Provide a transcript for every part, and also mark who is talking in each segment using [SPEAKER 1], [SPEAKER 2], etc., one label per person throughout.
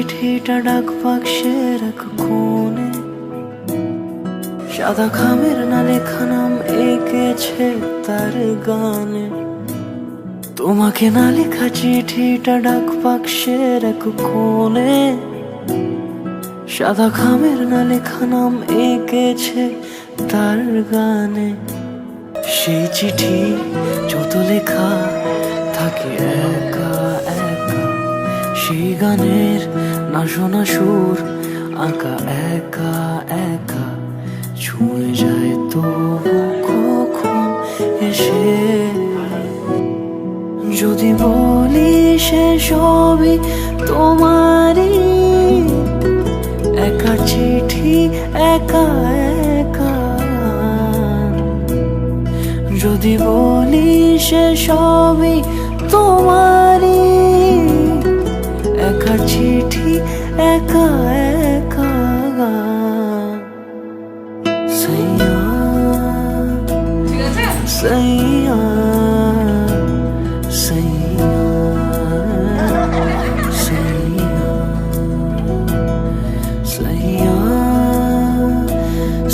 [SPEAKER 1] চিঠিটা ডাক বাক্সের এক কোণে, সাদা খামের না লেখা নাম এঁকেছে তার গানে। তোমাকে না লেখা চিঠিটা ডাক বাক্সের এক কোণে, সাদা খামের না লেখা নাম এঁকেছে তার গানে। সেই চিঠি যত লেখা থাকে একা একা, সেই গানের না শোনা সুর আঁকা একা একা, ছুঁয়ে যায় তবু কখন এসে। যদি বলি সে সবই তোমারই, একা চিঠি একা একা। যদি বলি সে সবই তোমারই, একা চিঠি একা একা। সাইয়া সাইয়া সাইয়া সাইয়া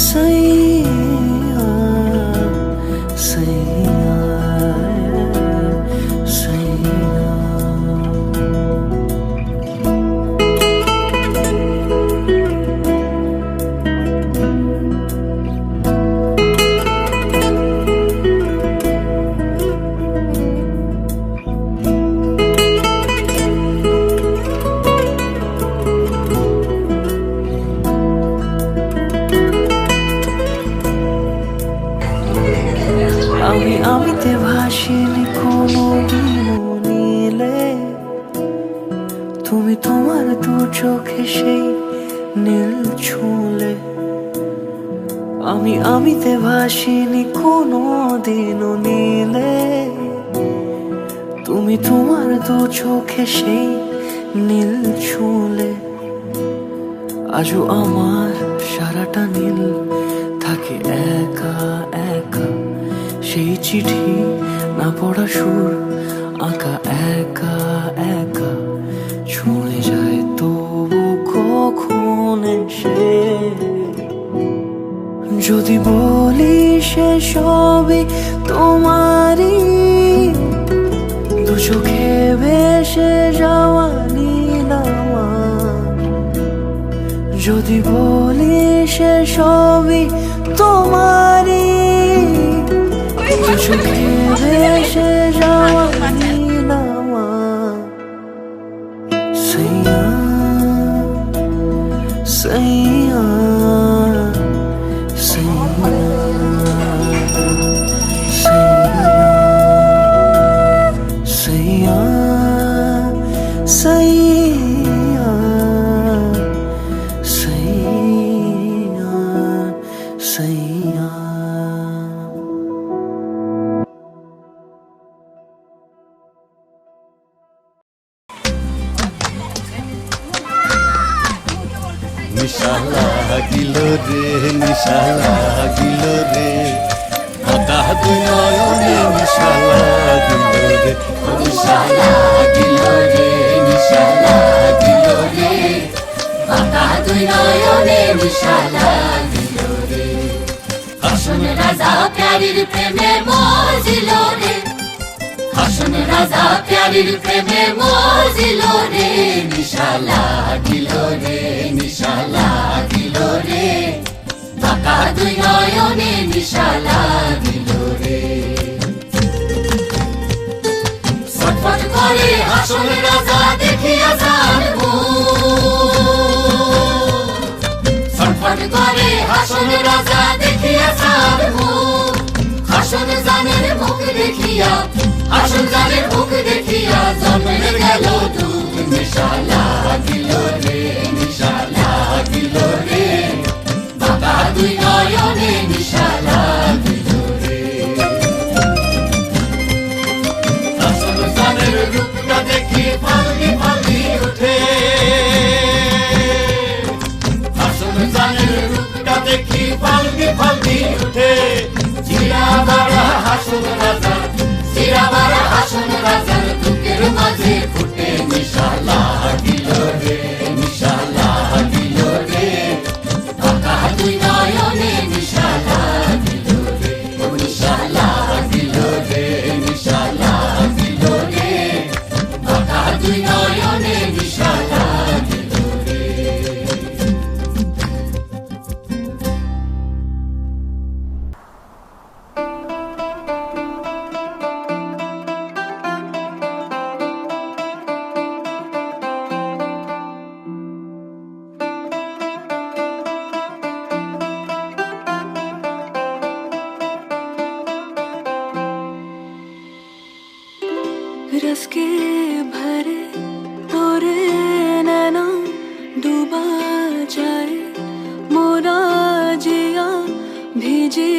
[SPEAKER 1] সাইয়া সাইয়া সাইয়া। আমিতে ভাসিনি কোনো দিনও নীলে, তুমি তোমার দু চোখে সেই নীল ছুঁলে। আমিতে ভাসিনি কোনো দিনও নীলে, তুমি তোমার দু চোখে সেই নীল ছুঁলে। আজও আমার সারাটা নীল থাকে একা একা, সেই চিঠি না পড়া সুর আঁকা একা একা, ছুঁয়ে যায় তবু কখন এসে। যদি বলি সে সবই তোমারই, দু চোখে ভেসে যাওয়া নীল আমার। যদি বলি সে সবই তোমারই, দু চোখে ভেসে যাওয়া নীল আমার। সাইয়া সাইয়া সাইয়া সাইয়া সাইয়া সাইয়া সাইয়া।
[SPEAKER 2] নিশা লাগিল রে, নিশা লাগিল রে, আকা দুই নয়নে নিশা লাগিল রে, নিশা লাগিল রে, নিশা লাগিল রে, আকা দুই নয়নে নিশা লাগিল রে। হাসন রাজা প্যারির প্রেমে মজিল রে, হাসন রাজা প্যারির প্রেমে মজিল রে, নিশা লাগিল রে, নিশা লাগিল রে, আকা দুই নয়নে নিশা লাগিল রে। ছটফট করে হাসন রাজা দেখিয়া যার মুখ, ছটফট করে হাসন রাজা দেখিয়া যার মুখ। হাসন জানের মুখ দেখিয়া, হাসন জানের মুখ দেখিয়া জন্মে গেল দুঃখ। নিশা লাগিল রে, নিশা লাগিল রে, বাবা দুই নয়নে নিশা লাগিল রে। হাসন জানের রূপটা দেখি ফাল্লি ফাল্লি উঠে, হাসন জানের রূপটা দেখি ফাল্লি ফাল্লি উঠে। জিরা বাড়া হাসন রাজা, জিরা বাড়া হাসন রাজার বুকের মাঝে ফুটে নিশা লাগিল
[SPEAKER 1] रस के भरे तोरे नैना डूबा जाए मोरा जिया भीजे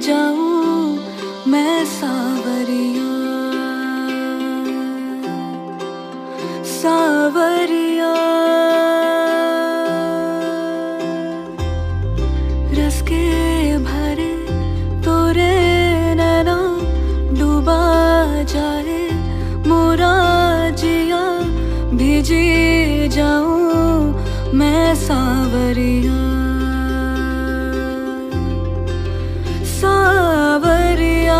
[SPEAKER 1] जाऊं मैं सावरिया सावरिया रस के भरे तोरे नैना डूबा जाए मोरा जिया भीजे जाऊं मैं सावरिया सावरिया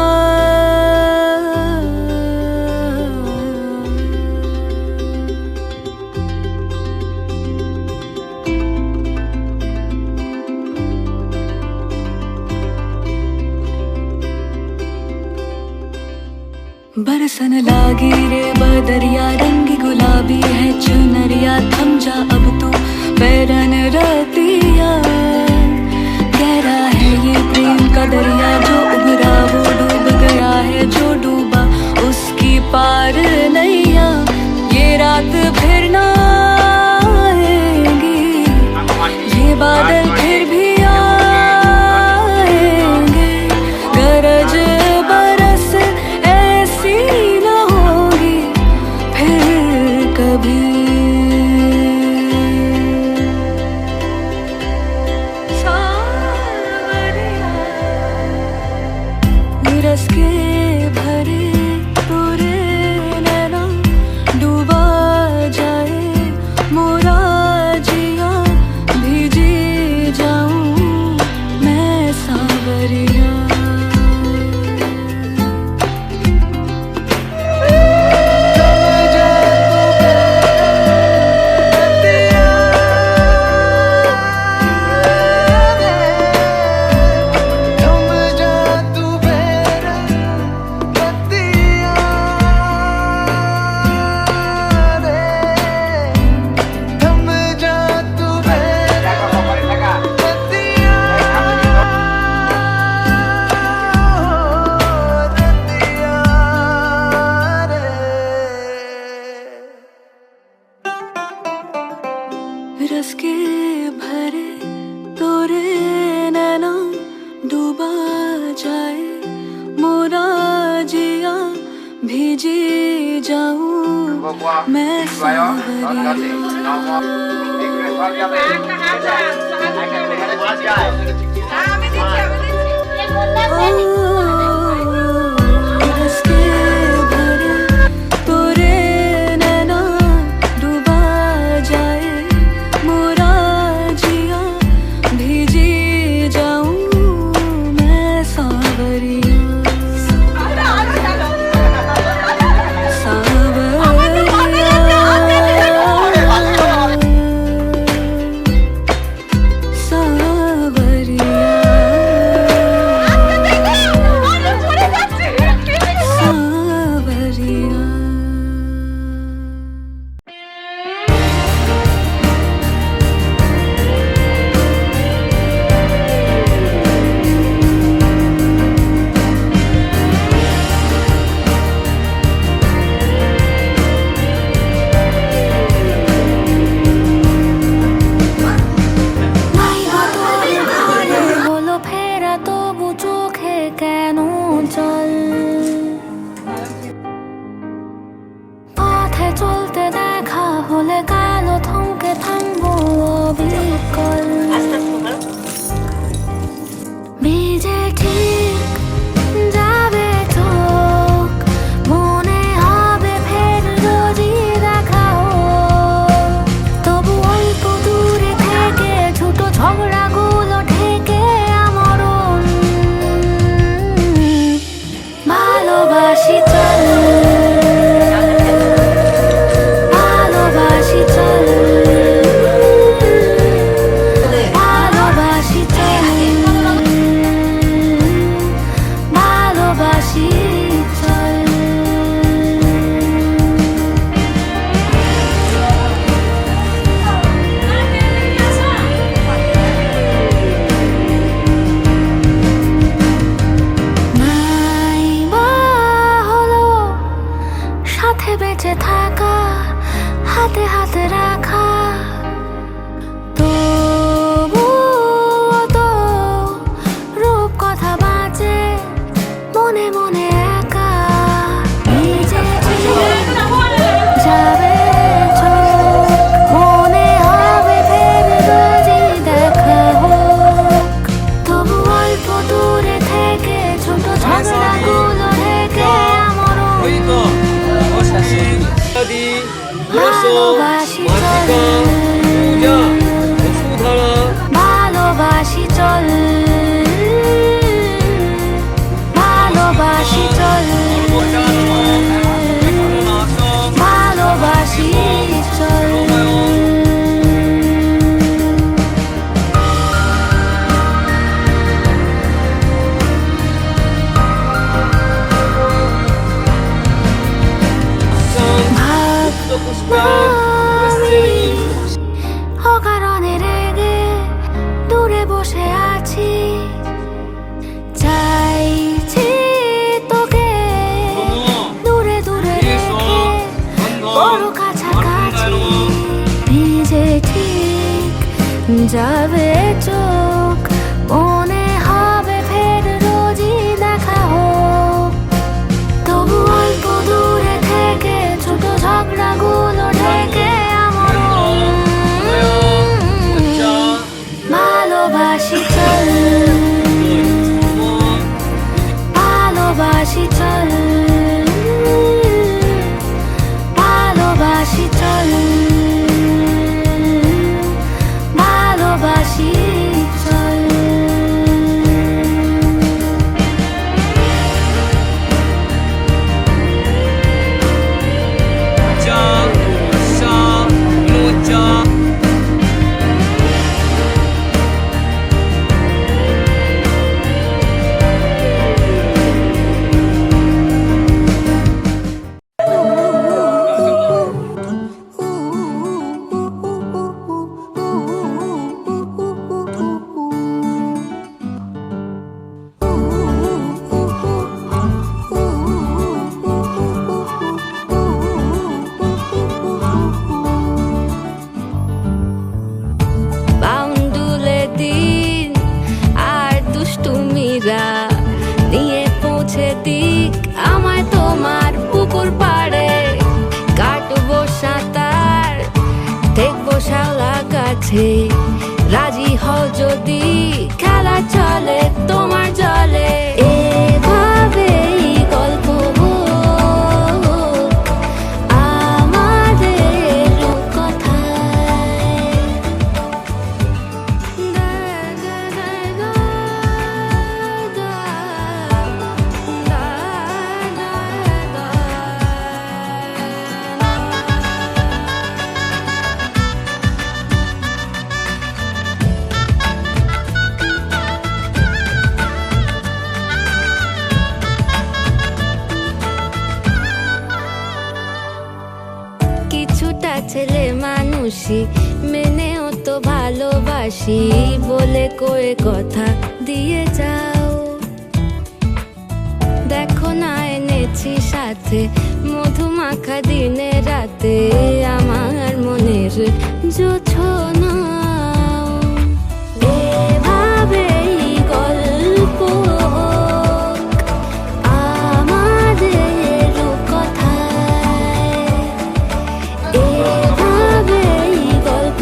[SPEAKER 1] बरसन लागी रे बदरिया रंगी गुलाबी है चुनरिया थम जा अब तू बैरन रतिया गहरा है ये प्रेम का दरिया जो उभरा वो डूब गया है जो डूबा उसकी पार नैया ये रात फिर ना आएगी ये बादल फिर भी आएंगे गरज बरस ऐसी ना होगी फिर कभी रस के भरे तोरे नैना डूबा जाए मोरा जिया भीजे जाऊं मैं सावरिया रस के भरे तोरे नैना डूबा जाए मोरा जिया भीजे जाऊं मैं रस के भरे तोरे नैना डूबा जाए मोरा जिया भीजे जाऊं मैं सावरिया চলতে দেখা হলে কালো থমকে থামবো অবিকল ভিজে ঠিক যাবে চোখ মনে হবে ফের রোজই দেখাও তবু অল্প দূরে থেকে ছোট ঝগড়াগুলো ঠেকে আমরণ ভালোবাসি চল বেঁচে থাকা হাতে হাতে রাখা তবুও তো রূপ কথা বাঁচে মনে মনে একা ভিজে যাবে চোখ মনে হবে ফের রোজই দেখা হোক তবু অল্প দূরে থেকে ছোট ঝগড়াগুলো ঢেকে ভালোবাসি ভালোবাসি চল ভালোবাসি চল ভালোবাসি চল অকারণে রেগে দূরে বসে আছি চাইছি তোকে দূরে দূরে রেখে বড় কাছাকাছি ভিজে ঠিক যাবে চোখ মনে হবে ফের রোজই দেখা হোক তবু অল্প দূরে থেকে ছোট ঝগড়াগুলো ঢেকে আমার ভালোবাসি চল ভালোবাসি চল ভালোবাসি চল ভালোবাসি চল নিয়ে পৌঁছে দিক আমায় তোমার পুকুর পাড়ে কাটবো সাঁতার দেখবো শাওলা গাছে রাজি হও যদি খেলা চলে তোমার জলে এভাবেই গল্প আমাদের কথায় কিছুটা ছেলে মানুষই মেনেও তো ভালোবাসি বলে কয়ে কথা দিয়ে যাও দেখো না এনেছি সাথে মধুমাখা দিনে রাতে আমার মনের জোছনা এভাবেই গল্প আমাদের কথায় এভাবেই গল্প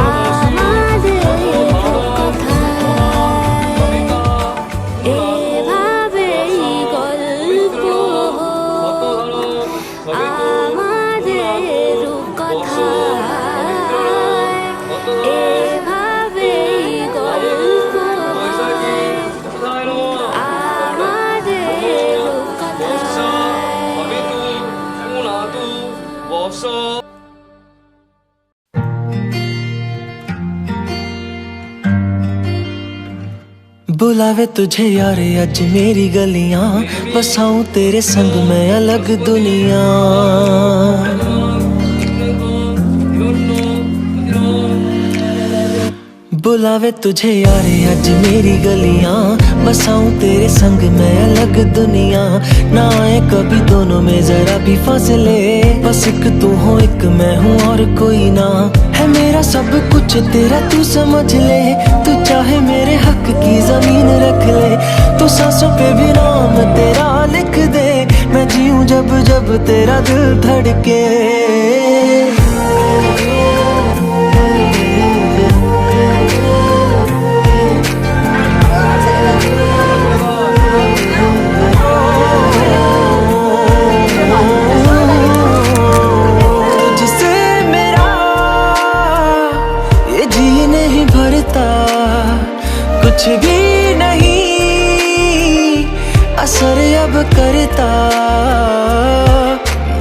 [SPEAKER 1] আমাদের কথায় এভাবেই গল্প আমাদের কথায় এভাবেই গল্প আমাদের কথায়
[SPEAKER 3] बुलावे तुझे यार आज मेरी गलियां बसाऊं तेरे संग मैं अलग दुनिया बुलावे तुझे यार आज मेरी गलियां बसाऊं तेरे संग मैं अलग अलग दुनिया, ना आए कभी दोनों में जरा भी फासले। बस एक तू हो एक मैं हूँ और कोई ना, है मेरा सब कुछ तेरा तू समझ ले। तू चाहे मेरे हक की जमीन रख ले, तू सांसों पे भी नाम तेरा लिख दे। मैं जीऊं जब जब तेरा दिल धड़के। कुछ भी नहीं असर अब करता,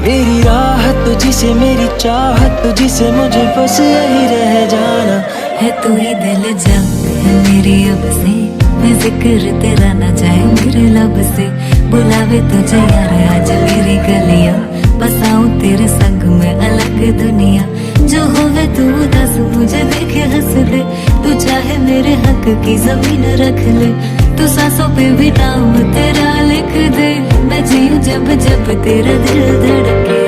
[SPEAKER 3] मेरी राह तुझसे मेरी चाहत तुझसे, मुझे बस यही रह जाना
[SPEAKER 1] है। तू ही दिल जा है मेरी अब से, मैं जिक्र तेरा ना जाए मेरे लब से। बुलावे तुझे यार आज मेरी गलियां, बसाऊं तेरे संग में अलग दुनिया। जो होवे तू दस मुझे देखे हंस ले, तू चाहे मेरे हक की जमीन रख ले। तू सांसों पे भी नाम तेरा लिख दे, मैं जीऊं जब जब तेरा दिल धड़के।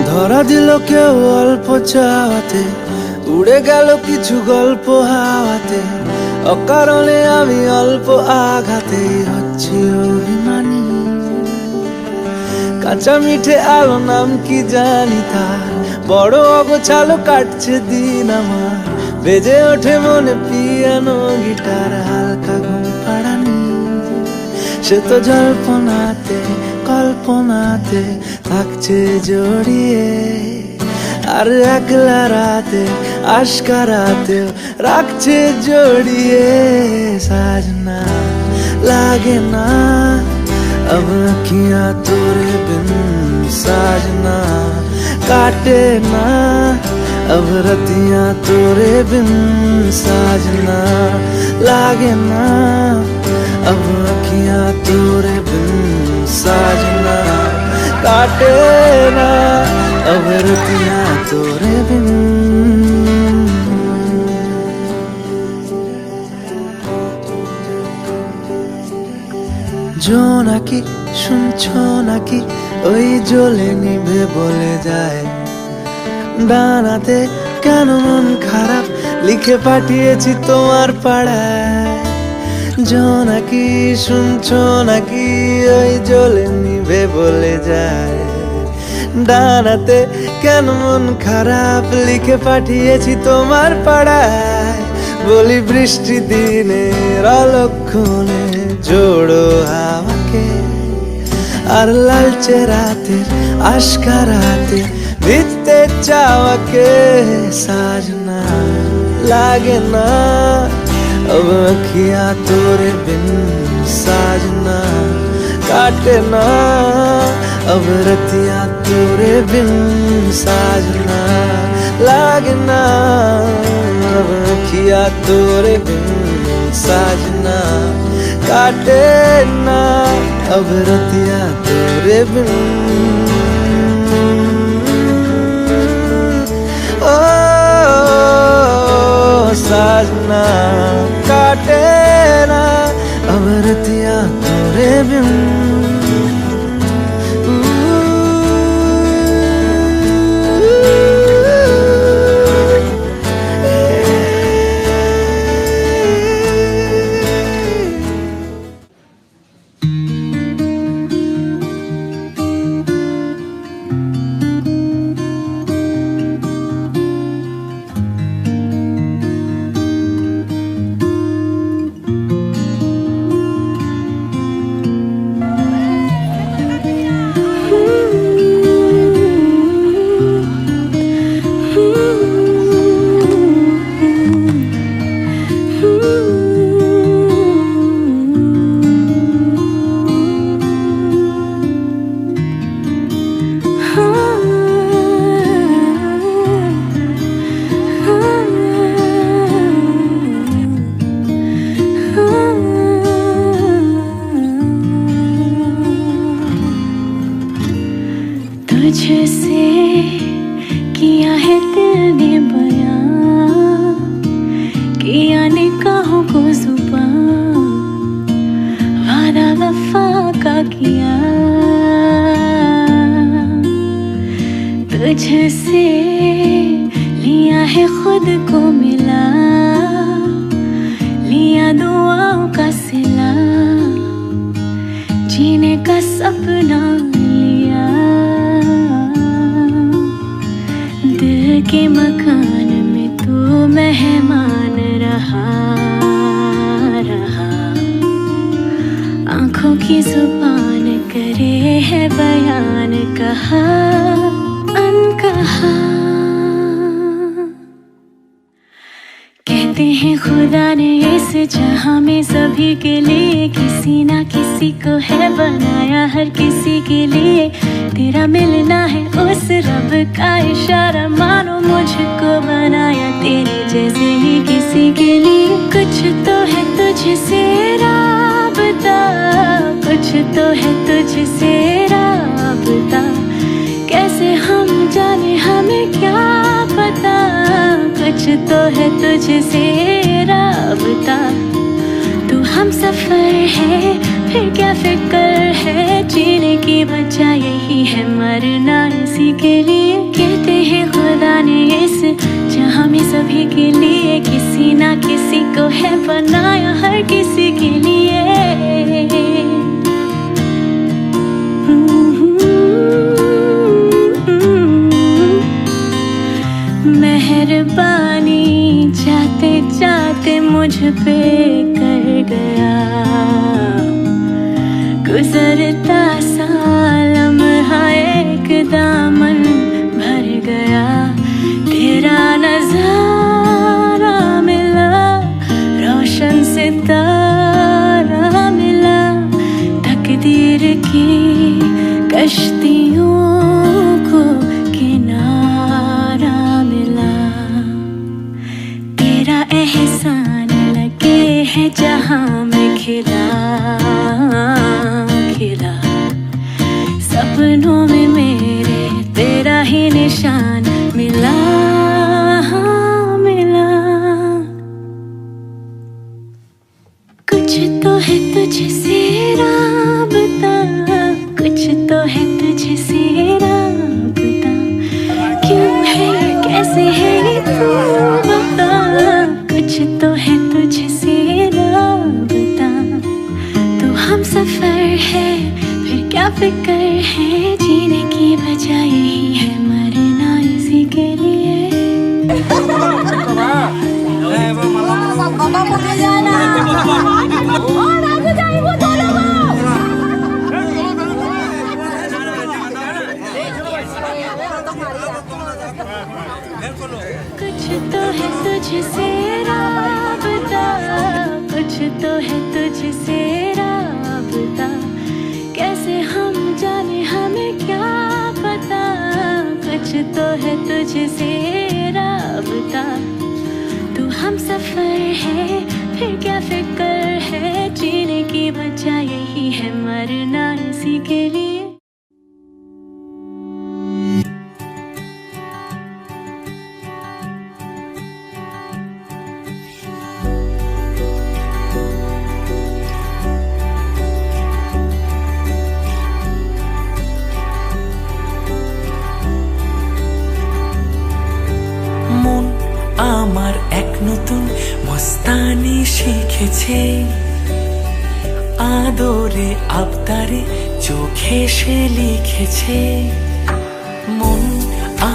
[SPEAKER 3] ধরা দিল কেউ অল্প চাওয়াতে, উড়ে গেল কিছু গল্প হাওয়াতে। অকারণে আমি অল্প আঘাতে হচ্ছি অভিমানী। কাঁচা মিঠে আলো নাম কি জানি তার, বড় অগোছালো কাটছে দিন আমার। বেজে ওঠে মনে পিয়ানো গিটার, হালকা ঘুম পাড়ানি। সে তো জল্পনাতে কল্পনাতে থাকছে জড়িয়ে, আর একলা রাতে আশকারাতেও রাখছে জড়িয়ে। সাজনা লাগে না अब अखियां तोरे बिन, साजना काटे ना अब रतियां तोरे बिन। साजना लागे ना अब अखियां तोरे बिन, साजना काटे ना अब रतियां तोरे बिन। জোনাকি শুনছো নাকি ওই জ্বলে নিভে বলে যায়, ডানাতে কেন মন খারাপ লিখে পাঠিয়েছি তোমার পাড়ায়। জোনাকি শুনছো নাকি ওই জ্বলে নিভে বলে যায়, ডানাতে কেন মন খারাপ লিখে পাঠিয়েছি তোমার পাড়ায়। বলি বৃষ্টি দিনের অলক্ষণে জোড়ো হাওয়াকে, আর লালচে রাতের আশকারাতে ভিজতে চাওয়াকে। সাজনা লাগে না अब अखियां तोरे बिन, साजना काटे ना अब रतियां तोरे बिन। साजना लागे ना अब अखियां तोरे बिन, साजना काटे ना अब रतियां तोरे बिन। ओ साजना काटे ना अब रतियां तोरे बिन।
[SPEAKER 1] किया निगाहों को जुबान, वादा वफा का किया, तुझसे लिया है खुद को मिला, लिया दुआओं का सिला, जीने का सपना लिया, दिल के मकान में तू मेहमान रहा, आंखों की जुबान करे है बयान, कहा अनकहा। कहते हैं खुदा ने इस जहां में सभी के लिए किसी ना किसी को है बनाया, हर किसी के लिए तेरा मिलना है उस रब का इशारा, मानो मुझको बनाया तेरे जैसे ही किसी के लिए। कुछ तो है तुझसे राबता, कुछ तो है तुझसे राबता, कैसे हम जाने हमें क्या पता, कुछ तो है तुझसे राबता। तू हम सफर है फिर क्या फिक्र है, जीने की वजह यही है मरना इसी के लिए। कहते हैं खुदा ने इस जहां में सभी के लिए किसी ना किसी को है बनाया, हर किसी के लिए। मेहरबानी जाते जाते मुझ पे कर गया, गुजरता साल लम्हा एक दामन भर गया, तेरा नजारा मिला, रोशन सितारा मिला, तकदीर की कश्तियों को किनारा मिला, तेरा एहसान लगे है जहां में खिला खिला, सपनों में मेरे तेरा ही निशान मिला मिला। कुछ तो है तुझसे राबता, कुछ तो है तुझसे राबता, क्यों है कैसे है ये तू बता, कुछ तो है तुझसे राबता। तू हम सफर है फिर क्या फिक्र है, जीने की वजह यही है मरना इसी के लिए। कुछ तो है तुझसे राबता, कुछ तो है तुझसे राबता, कैसे हम जाने हमें क्या पता, कुछ तो है तुझसे राबता। तू हम सफर है फिर क्या फिक्र है, जीने की वजह यही है मरना इसी के लिए।
[SPEAKER 3] আমার এক নতুন মস্তানি শিখেছে, আদরে আবদারে চোখে সে লিখেছে। মন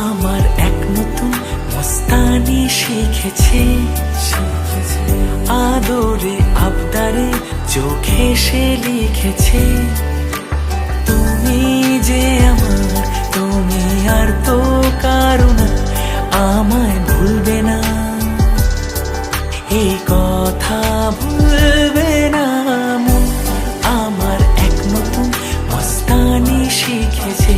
[SPEAKER 3] আমার এক নতুন মস্তানি শিখেছে, আদরে আবদারে চোখে সে লিখেছে। তুমি যে আমার, তুমি আর তো কারো না, আমায় ভুলবে না, এই কথা ভুলবে না। মন আমার এক নতুন মস্তানি শিখেছে।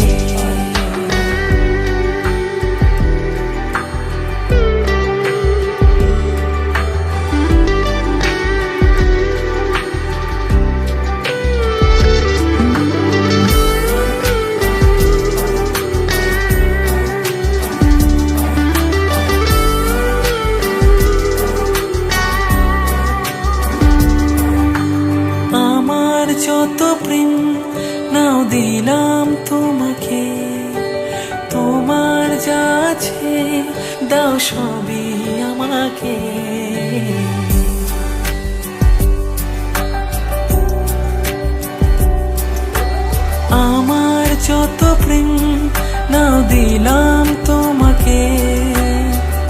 [SPEAKER 3] দিলাম তোমাকে তোমার যা আছে দাও সবই আমাকে আমার যত প্রেম নাও দিলাম তোমাকে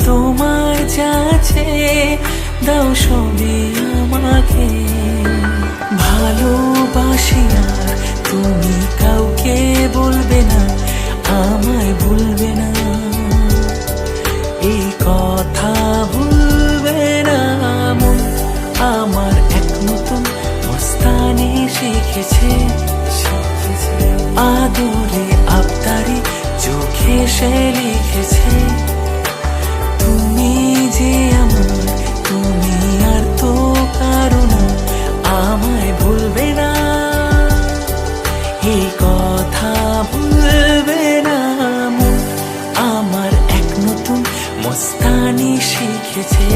[SPEAKER 3] তোমার যা আছে দাও সবই আমাকে ভালোবাসি আর তুমি কাউকে বলবে না আমায় ভুলবে না এই কথা ভুলবে না মন আমার এক নতুন মস্তানি শিখেছে আদরে আবদারে চোখে সে লিখেছে তুমি যে আমার তুমি আর তো কারো না আমায় ভুলবে না এই কথা ভুলবে না মন আমার এক নতুন মস্তানি শিখেছে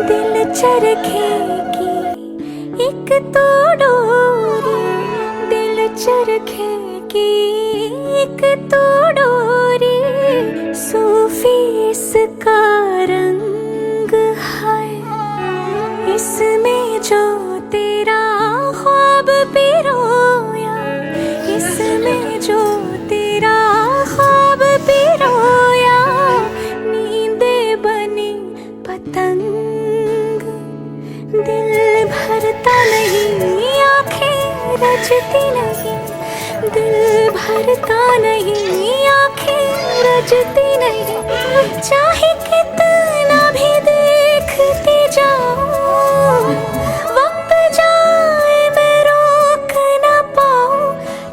[SPEAKER 1] दिल चरखे की एक तो डोरी दिल चरखे की एक तो डोरी सूफी इसका रंग है इसमें जो तेरा ख्वाब पिरोया इसमें जो तेरा ख्वाब पिरोया नींदे बनी पतंग दिल भरता नहीं आँखें रजती नहीं दिल भरता नहीं आँखें रजती नहीं चाहे कितना भी देखती जाऊं वक्त जाए मैं रोक ना पाऊं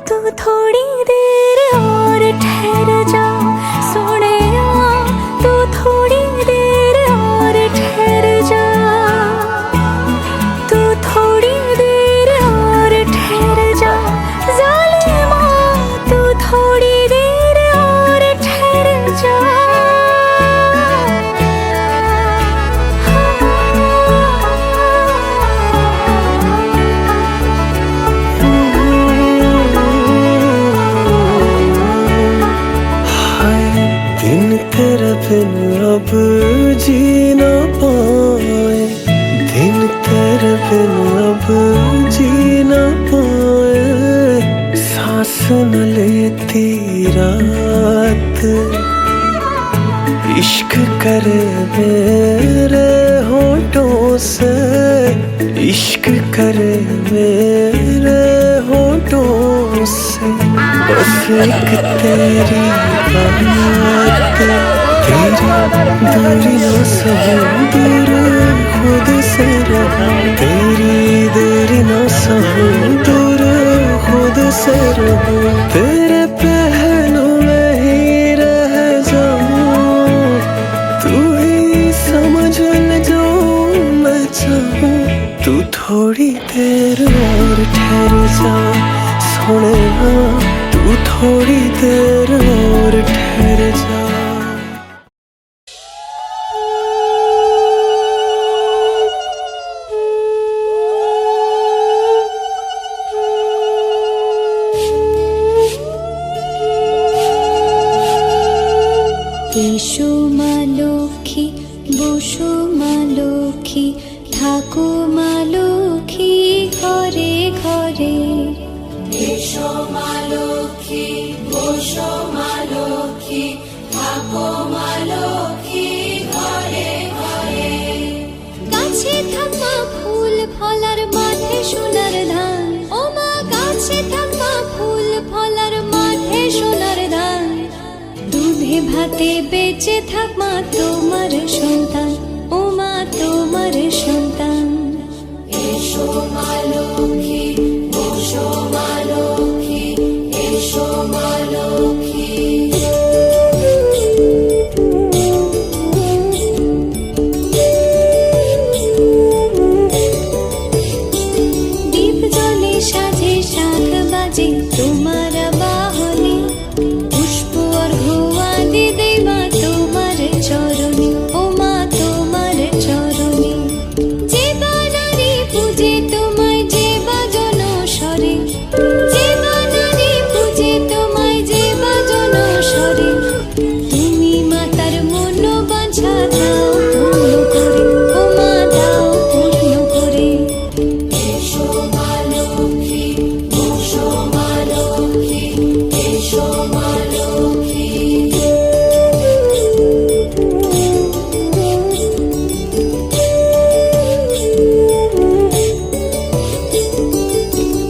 [SPEAKER 1] तू थोड़ी देर और ठहर जा सोने तू थोड़ी देर और ठहर जा तू थोड़ी देर और ठहर जा ज़ालिमा तू थोड़ी देर और ठहर जा
[SPEAKER 3] दिन तेरे बिन अब जी ना पाए दिन तेरे बिन अब जी ना पाए सांस न लेती रात इश्क करे मेरे होठों से इश्क करे मेरे होठों से बस एक तेरी बात तेरी दूरी न सहूं दूर खुद से रहूं तेरी दूरी न सहूं दूर खुद से रहूं तेरे पहलू में ही रह जाऊं तू ही समझ ले जो मैं चाहूं तू थोड़ी देर और ठहर जा सोने तू थोड़ी देर और ठहर जा
[SPEAKER 1] এসো মা লক্ষ্মী বসো মা লক্ষ্মী থাকো মা লক্ষ্মী ঘরে ঘরে এসো মা লক্ষ্মী বসো মা লক্ষ্মী থাকো মা লক্ষ্মী ঘরে ঘরে গাছে থাকা ফুল ফলার মাঠে সোনার ধান ও মা গাছে থাকা ফুল ফল ভাতে বেঁচে থাক মা তোমার সন্তান, ও মা তোমার সন্তান। এসো মা লক্ষ্মী, বসো মা লক্ষ্মী, এসো মা লক্ষ্মী। দীপ জ্বলে সাজে শাখ বাজে তোমার বাহনে, পুষ্প অর্ঘ্য আদি দেই মা তোমার চরণে, ও মা তোমার চরণে। যে বা নারী পূজে তোমায়, যে বা জনস্বরে, যে বা নারী পূজে তোমায়, যে বা জনস্বরে। তুমি মাতার মনোবাঞ্ছা দাও পূর্ণ করে, ও মা দাও পূর্ণ করে। এসো মা লক্ষ্মী, বসো মা লক্ষ্মী, এসো মা লক্ষ্মী।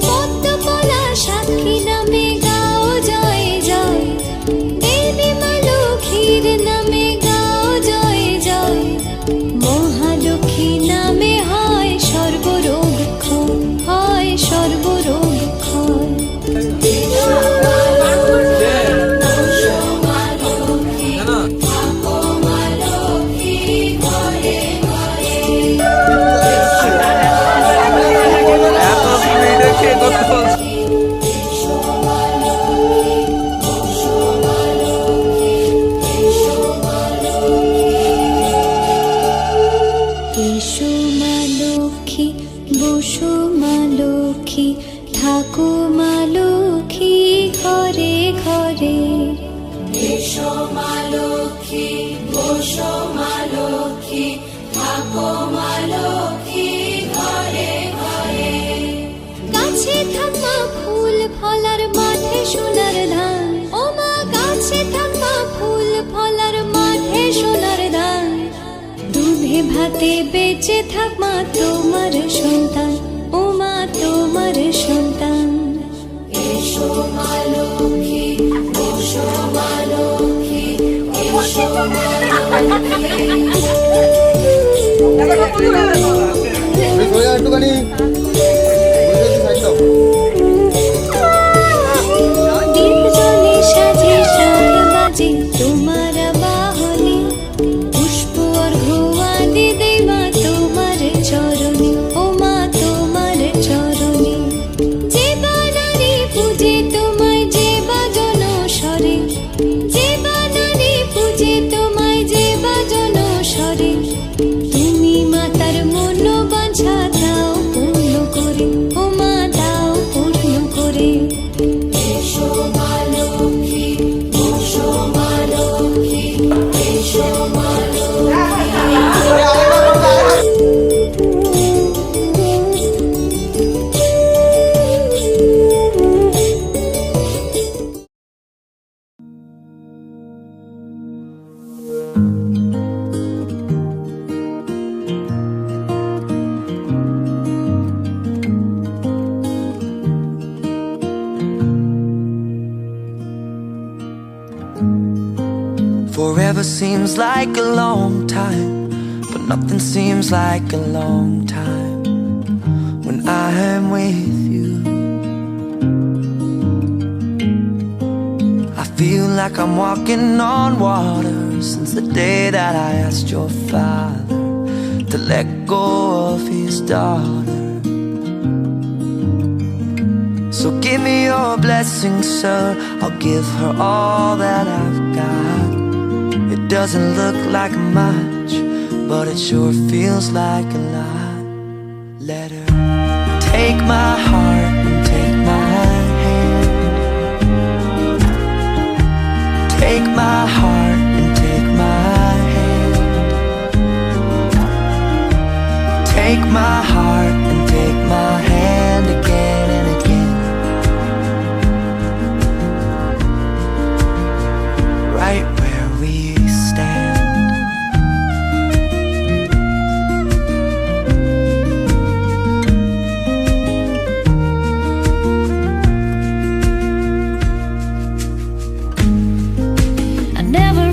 [SPEAKER 1] পদ্মপলা সাক্ষী নামে গাও জয় জয়, দেবী মা লক্ষ্মীর নামে গাও জয় জয়। মহালক্ষ্মী নামে হয় সর্বরোগ ক্ষয়, হয় সর্বরোগ ক্ষয়। এসো মা লক্ষ্মী, বসো মা লক্ষ্মী, থাকো মা লক্ষ্মী ঘরে ঘরে। এসো মা লক্ষ্মী, এসো মা লক্ষ্মী, বসো মা লক্ষ্মী, এসো মা লক্ষ্মী। এসো মা লক্ষ্মী, বসো মা লক্ষ্মী, থাকো মা লক্ষ্মী ঘরে ঘরে। এসো মা লক্ষ্মী, বসো মা লক্ষ্মী, থাকো মা লক্ষ্মী ঘরে ঘরে। গাছে থাকা ফুল ফলার মাঠে সোনার ধান, ও মা গাছে থাকা ফুল ফলার মাঠে সোনার ধান। দুধে ভাতে বেঁচে থাক মা তোমার সন্তান, ও মা তোমার সন্তান। এসো মা লক্ষ্মী, বসো মা লক্ষ্মী, এসো মা
[SPEAKER 4] একটুখানি
[SPEAKER 1] দীপ জ্বলে সাজে শাখ বাজে তোমার বাহনে, পুষ্প অর্ঘ্য আদি দেই মা তোমার চরণে, ও মা তোমার চরণে। যে বা নারী পূজে তোমায়, যে বা জনস্বরে, যে বা নারী পূজে তোমায়, যে বা জনস্বরে। তুমি মাতার মনোবাঞ্ছা দাও পূর্ণ করে, ও মা দাও পূর্ণ করে। এসো মা লক্ষ্মী, বসো মা লক্ষ্মী, এসো মা
[SPEAKER 3] Forever seems like a long time, but nothing seems like a long time when I am with you. I feel like I'm walking on water since the day that I asked your father to let go of his daughter. So give me your blessing, sir, I'll give her all that I've got. It doesn't look like much, but it sure feels like a lot. Let her take my heart and take my hand. Take my heart and take my hand. Take my heart and take my hand again and again. Right where we stand.
[SPEAKER 1] I never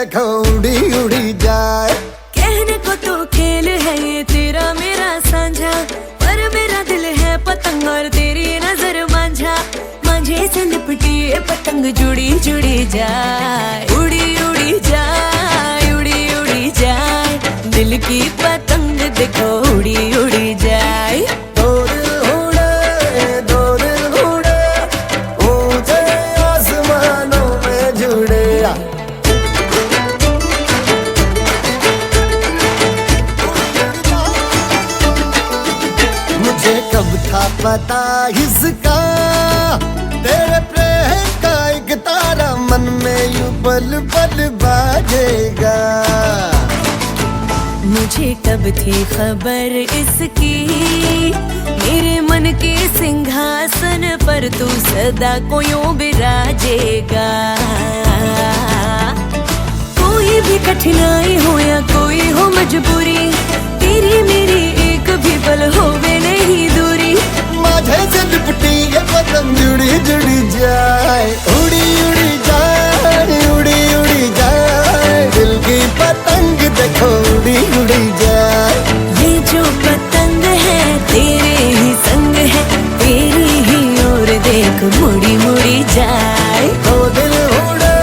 [SPEAKER 4] देखो उड़ी उड़ी जाए।
[SPEAKER 1] कहने को तो खेल है ये तेरा मेरा साझा, पर मेरा दिल है पतंग और तेरी नजर मांझा। मांझे से लिपटी ये पतंग जुड़ी जुड़ी जाए, उड़ी उड़ी जाए, उड़ी उड़ी जाए। दिल की पतंग देखो उड़ी उड़ी जाए।
[SPEAKER 4] दो दिल उड़े, दो दिल उड़े, ऊंचे आसमानों में जुड़े। मुझे कब था पता इसका, तेरे प्रेम का एक तारा मन में यूं पल पल बाजेगा।
[SPEAKER 1] मुझे कब थी खबर इसकी, मेरे मन के सिंहासन पर तू सदा को यूं बिराजेगा। कोई भी कठिनाई हो या कोई हो मजबूरी, तेरी मेरी एक भी पल होवे नहीं दूरी।
[SPEAKER 4] माझे से लिपटी ये पतंग जुड़ी जुड़ी जाए, उड़ी उड़ी जाए, उड़ी उड़ी जाए। दिल की पतंग देखो उड़ी उड़ी जाए।
[SPEAKER 1] ये जो पतंग है तेरे ही संग है, तेरी ही ओर देख मुड़ी मुड़ी जाए।
[SPEAKER 4] दो दिल उड़े,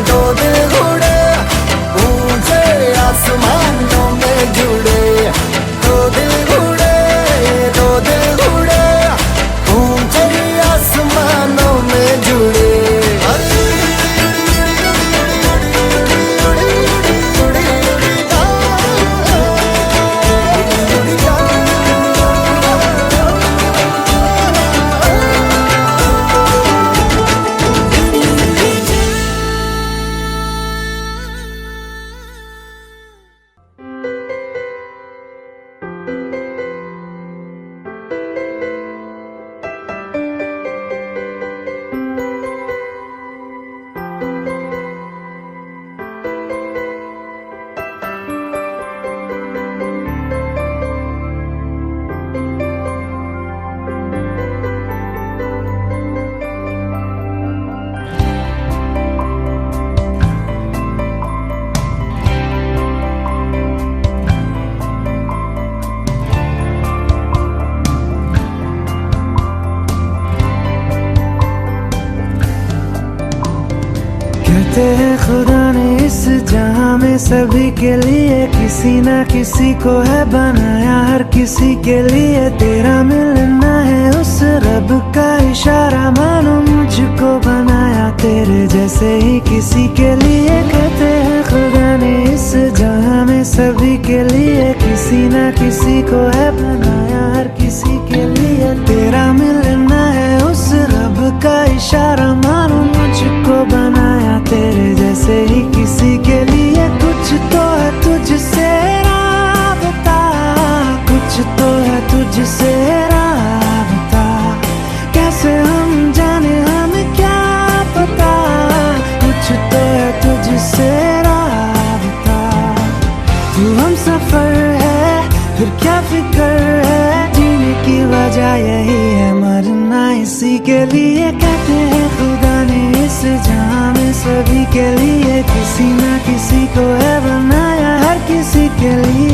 [SPEAKER 4] दो दिल उड़े, ऊंचे आसमानों में जुड़े। दो दिल उड़े, दो दिल उड़े, ऊंचे आसमानों में जुड़े।
[SPEAKER 3] कहते हैं खुदा ने इस जहां में सभी के लिए किसी ना किसी को है बनाया, हर किसी के लिए तेरा मिलना है उस रब का इशारा। मानो मुझको बनाया तेरे जैसे ही किसी के लिए। कहते हैं खुदा ने इस जहां में सभी के लिए किसी ना किसी को है बनाया, हर किसी के लिए तेरा मिलना है उस रब का इशारा। मानो मुझको बनाया तेरे जैसे ही किसी के लिए। कुछ तो है तुझसे राबता, कुछ तो है तुझसे राबता। कैसे हम जाने हमें क्या पता, कुछ तो है तुझसे राबता। तू हम सफर है फिर क्या फिक्र है, जीने की वजह यही है मरना इसी के लिए। कहते हैं खुदा ने इस जहां में सभी के लिए किसी ना किसी को है बनाया, हर किसी के लिए